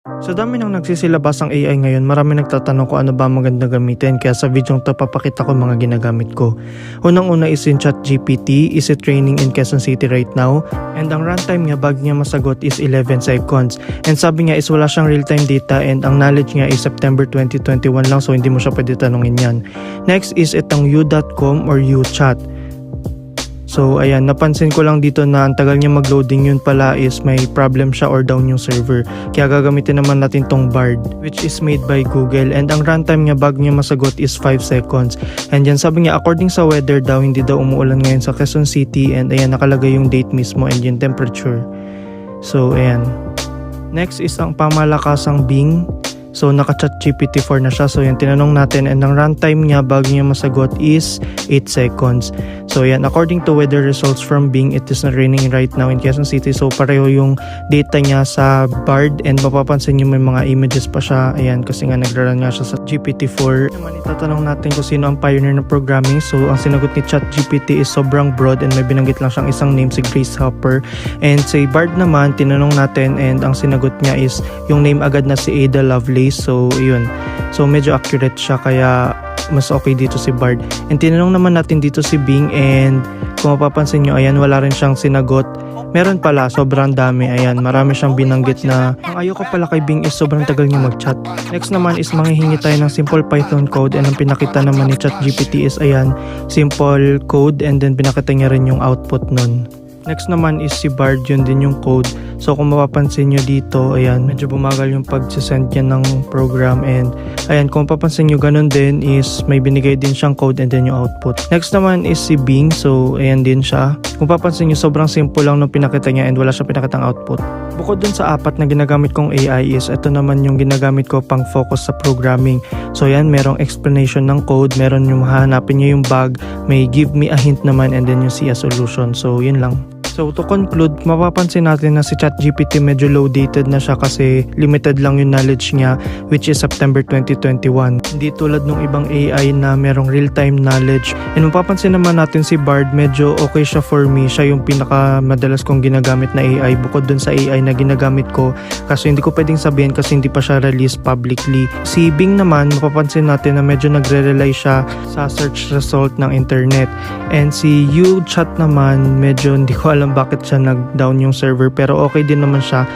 Sa dami ng nagsisilabasang AI ngayon, marami nagtatanong kung ano ba maganda gamitin, kaya sa video to papakita ko mga ginagamit ko. Unang-una is in ChatGPT, is it training in Quezon City right now? And ang runtime niya bago niya masagot is 11 seconds. And sabi niya is wala siyang real-time data and ang knowledge niya is September 2021 lang, so hindi mo siya pwede tanungin yan. Next is itong u.com or uChat. So ayan, napansin ko lang dito na ang tagal niya mag-loading, yun pala is may problem siya or down yung server. Kaya gagamitin naman natin tong Bard, which is made by Google, and ang runtime niya bago niya masagot is 5 seconds. And yan sabi niya, according sa weather daw, hindi daw umuulan ngayon sa Quezon City, and ayan nakalagay yung date mismo and yung temperature. So ayan. Next is ang pamalakasang Bing. So naka-ChatGPT 4 na siya. So yan, tinanong natin, and ang runtime niya bago niya masagot is 8 seconds. So yan, according to weather results from Bing, it is not raining right now in Quezon City. So pareho yung data niya sa Bard, and mapapansin niyo may mga images pa siya. Ayan, kasi nga nagraran nga siya sa GPT-4. Naman itatanong natin kung sino ang pioneer ng programming. So ang sinagot ni ChatGPT is sobrang broad, and may binanggit lang siyang isang name, si Grace Hopper. And si Bard naman, tinanong natin, and ang sinagot niya is yung name agad na si Ada Lovelace. So yun, so medyo accurate siya, kaya mas okay dito si Bard. And tinanong naman natin dito si Bing, and kung mapapansin nyo, ayan, wala rin siyang sinagot. Meron pala, sobrang dami. Ayan, marami siyang binanggit na ang ayoko pala kay Bing is sobrang tagal niya mag-chat. Next naman is manghihingi tayo ng simple Python code, and ang pinakita naman ni ChatGPT is ayan, simple code, and then pinakita niya rin yung output nun. Next naman is si Bard, yun din yung code. So kung mapapansin nyo dito, ayan, medyo bumagal yung pag-send niya ng program, and ayan, kung mapapansin nyo, ganun din is may binigay din siyang code and then yung output. Next naman is si Bing, so ayan din siya. Kung mapapansin nyo, sobrang simple lang nung pinakita niya and wala siya pinakitang output. Bukod dun sa apat na ginagamit kong AI is ito naman yung ginagamit ko pang focus sa programming. So ayan, merong explanation ng code, meron yung hahanapin nyo yung bug, may give me a hint naman, and then yung see a solution. So yun lang. So to conclude, mapapansin natin na si ChatGPT medyo low-dated na siya kasi limited lang yung knowledge niya, which is September 2021. Hindi tulad ng ibang AI na merong real-time knowledge. And mapapansin naman natin si Bard, medyo okay siya for me. Siya yung pinaka madalas kong ginagamit na AI bukod dun sa AI na ginagamit ko, kasi hindi ko pwedeng sabihin kasi hindi pa siya released publicly. Si Bing naman, mapapansin natin na medyo nagre-rely siya sa search result ng internet. And si uChat naman, medyo hindi ko alam bakit siya nag-down yung server, pero okay din naman siya